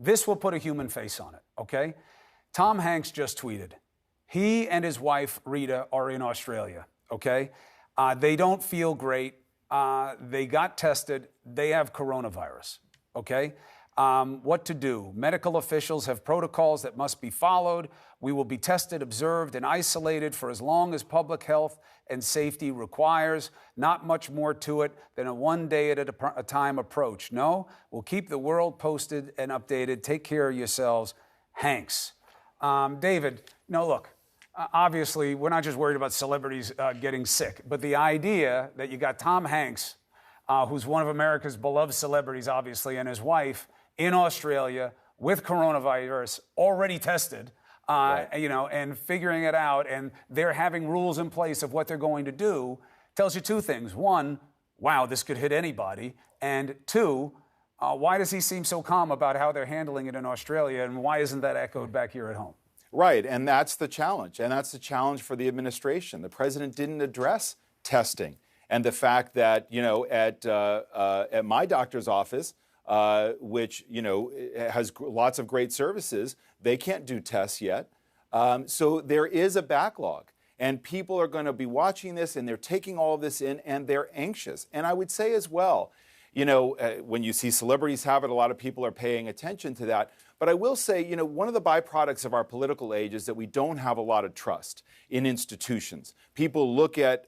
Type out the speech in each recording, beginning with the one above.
This will put a human face on it, okay? Tom Hanks just tweeted. He and his wife, Rita, are in Australia, okay? They don't feel great. They got tested. They have coronavirus, okay? What to do? Medical officials have protocols that must be followed. We will be tested, observed, and isolated for as long as public health and safety requires. Not much more to it than a one day at a time approach. No, we'll keep the world posted and updated. Take care of yourselves. Hanks. David, no, look, obviously, we're not just worried about celebrities getting sick, but the idea that you got Tom Hanks, who's one of America's beloved celebrities, obviously, and his wife in Australia with coronavirus, already tested, right. And figuring it out, and they're having rules in place of what they're going to do, tells you two things. One, wow, this could hit anybody. And two, why does he seem so calm about how they're handling it in Australia, and why isn't that echoed back here at home? Right, and that's the challenge, and that's the challenge for the administration. The president didn't address testing, and the fact that, at my doctor's office, which, has lots of great services, they can't do tests yet. So there is a backlog, and people are going to be watching this, and they're taking all of this in, and they're anxious. And I would say as well, when you see celebrities have it, a lot of people are paying attention to that. But I will say, one of the byproducts of our political age is that we don't have a lot of trust in institutions. People look at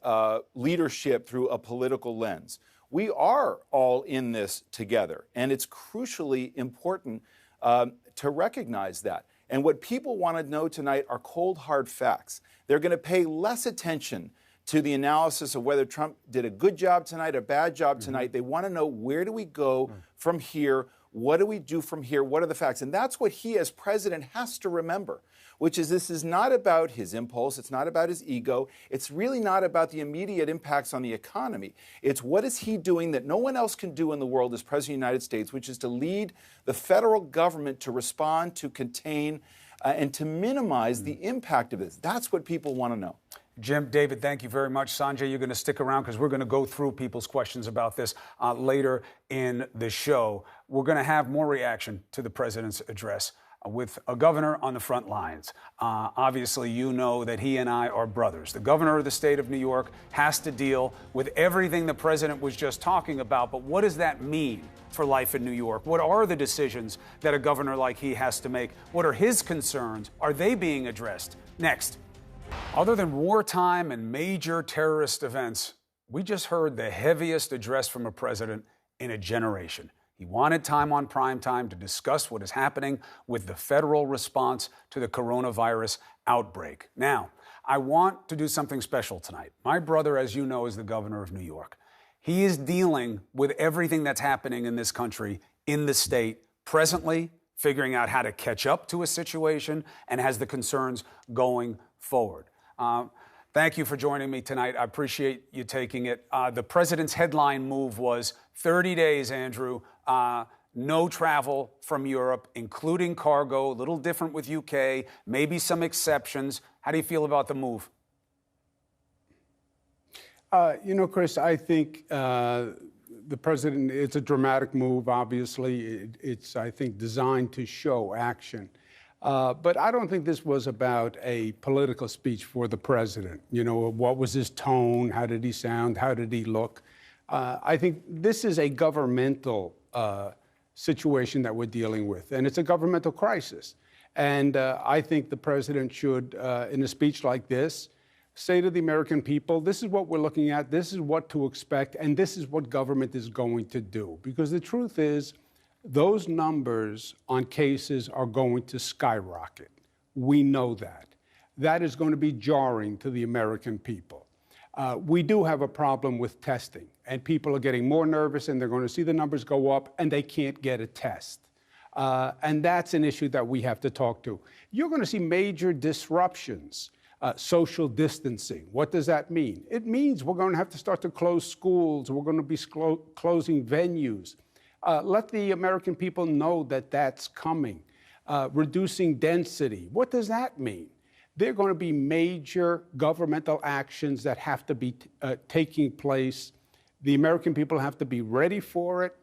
leadership through a political lens. We are all in this together, and it's crucially important to recognize that. And what people want to know tonight are cold, hard facts. They're going to pay less attention to the analysis of whether Trump did a good job tonight, a bad job tonight. They want to know, where do we go from here? What do we do from here? What are the facts? And that's what he as president has to remember, which is this is not about his impulse. It's not about his ego. It's really not about the immediate impacts on the economy. It's what is he doing that no one else can do in the world as president of the United States, which is to lead the federal government to respond, to contain, and to minimize the impact of this. That's what people want to know. Jim, David, thank you very much. Sanjay, you're going to stick around because we're going to go through people's questions about this later in the show. We're going to have more reaction to the president's address with a governor on the front lines. Obviously, you know that he and I are brothers. The governor of the state of New York has to deal with everything the president was just talking about. But what does that mean for life in New York? What are the decisions that a governor like he has to make? What are his concerns? Are they being addressed? Next. Other than wartime and major terrorist events, we just heard the heaviest address from a president in a generation. He wanted time on prime time to discuss what is happening with the federal response to the coronavirus outbreak. Now, I want to do something special tonight. My brother, as you know, is the governor of New York. He is dealing with everything that's happening in this country, in the state, presently, figuring out how to catch up to a situation, and has the concerns going forward. Thank you for joining me tonight. I appreciate you taking it. The president's headline move was 30 days, Andrew, no travel from Europe, including cargo, a little different with UK, maybe some exceptions. How do you feel about the move? Chris, I think the president, it's a dramatic move, obviously. It's, I think, designed to show action. But I don't think this was about a political speech for the president. What was his tone? How did he sound? How did he look? I think this is a governmental situation that we're dealing with, and it's a governmental crisis. And I think the president should, in a speech like this, say to the American people, this is what we're looking at, this is what to expect, and this is what government is going to do. Because the truth is, those numbers on cases are going to skyrocket. We know that. That is going to be jarring to the American people. We do have a problem with testing, and people are getting more nervous, and they're going to see the numbers go up, and they can't get a test. And that's an issue that we have to talk to. You're going to see major disruptions. Social distancing. What does that mean? It means we're going to have to start to close schools. We're going to be closing venues. Let the American people know that that's coming. Reducing density. What does that mean? There are going to be major governmental actions that have to be taking place. The American people have to be ready for it.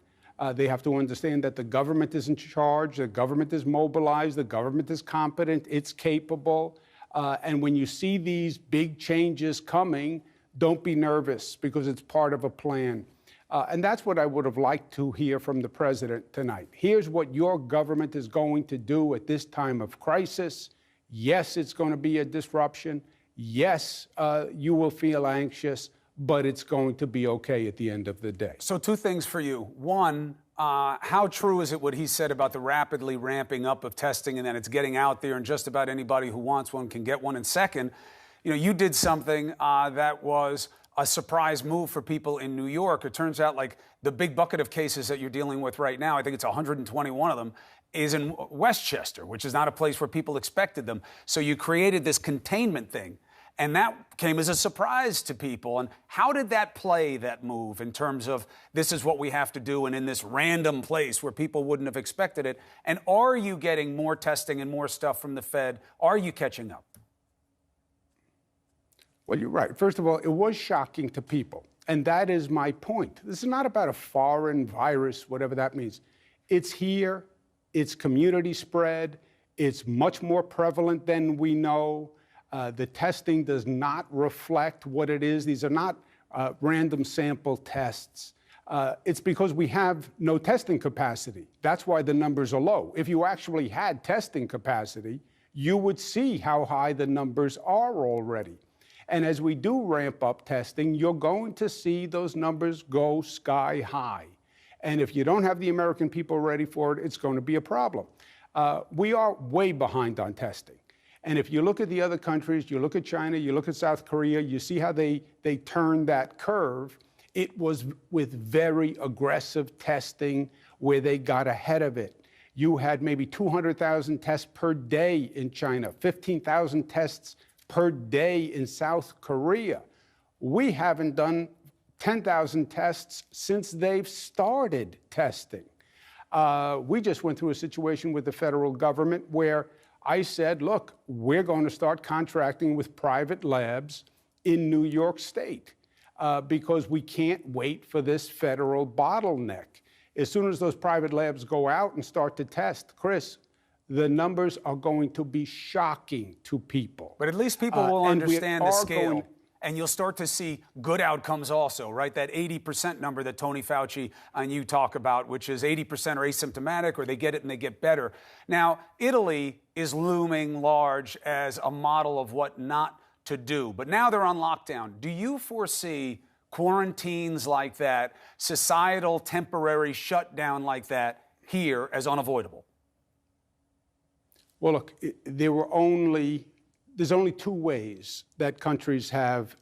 They have to understand that the government is in charge, the government is mobilized, the government is competent, it's capable. And when you see these big changes coming, don't be nervous because it's part of a plan. And that's what I would have liked to hear from the president tonight. Here's what your government is going to do at this time of crisis. Yes, it's going to be a disruption. Yes, you will feel anxious, but it's going to be okay at the end of the day. So two things for you. One, how true is it what he said about the rapidly ramping up of testing and then it's getting out there and just about anybody who wants one can get one? And second, you did something that was a surprise move for people in New York. It turns out like the big bucket of cases that you're dealing with right now, I think it's 121 of them, is in Westchester, which is not a place where people expected them. So you created this containment thing. And that came as a surprise to people. And how did that play, that move, in terms of this is what we have to do and in this random place where people wouldn't have expected it? And are you getting more testing and more stuff from the Fed? Are you catching up? Well, you're right. First of all, it was shocking to people. And that is my point. This is not about a foreign virus, whatever that means. It's here. It's community spread. It's much more prevalent than we know. The testing does not reflect what it is. These are not random sample tests. It's because we have no testing capacity. That's why the numbers are low. If you actually had testing capacity, you would see how high the numbers are already. And as we do ramp up testing, you're going to see those numbers go sky high. And if you don't have the American people ready for it, it's going to be a problem. We are way behind on testing. And if you look at the other countries, you look at China, you look at South Korea, you see how they turned that curve. It was with very aggressive testing where they got ahead of it. You had maybe 200,000 tests per day in China, 15,000 tests per day in South Korea. We haven't done 10,000 tests since they've started testing. We just went through a situation with the federal government where I said, look, we're going to start contracting with private labs in New York State because we can't wait for this federal bottleneck. As soon as those private labs go out and start to test, Chris, the numbers are going to be shocking to people. But at least people will understand the scale. And you'll start to see good outcomes also, right? That 80% number that Tony Fauci and you talk about, which is 80% are asymptomatic or they get it and they get better. Now, Italy is looming large as a model of what not to do. But now they're on lockdown. Do you foresee quarantines like that, societal temporary shutdown like that here as unavoidable? Well, look, there's only two ways that countries have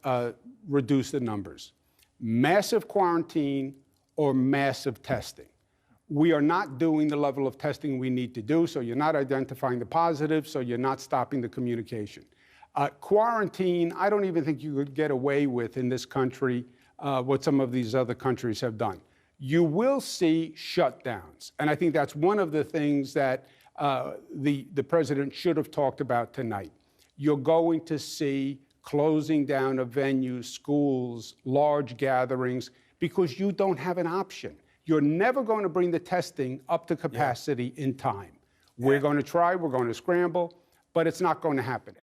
reduced the numbers: massive quarantine or massive testing. We are not doing the level of testing we need to do, so you're not identifying the positives, so you're not stopping the communication. Quarantine, I don't even think you could get away with in this country what some of these other countries have done. You will see shutdowns, and I think that's one of the things that the president should have talked about tonight. You're going to see closing down of venues, schools, large gatherings, because you don't have an option. You're never going to bring the testing up to capacity in time. We're going to try, we're going to scramble, but it's not going to happen.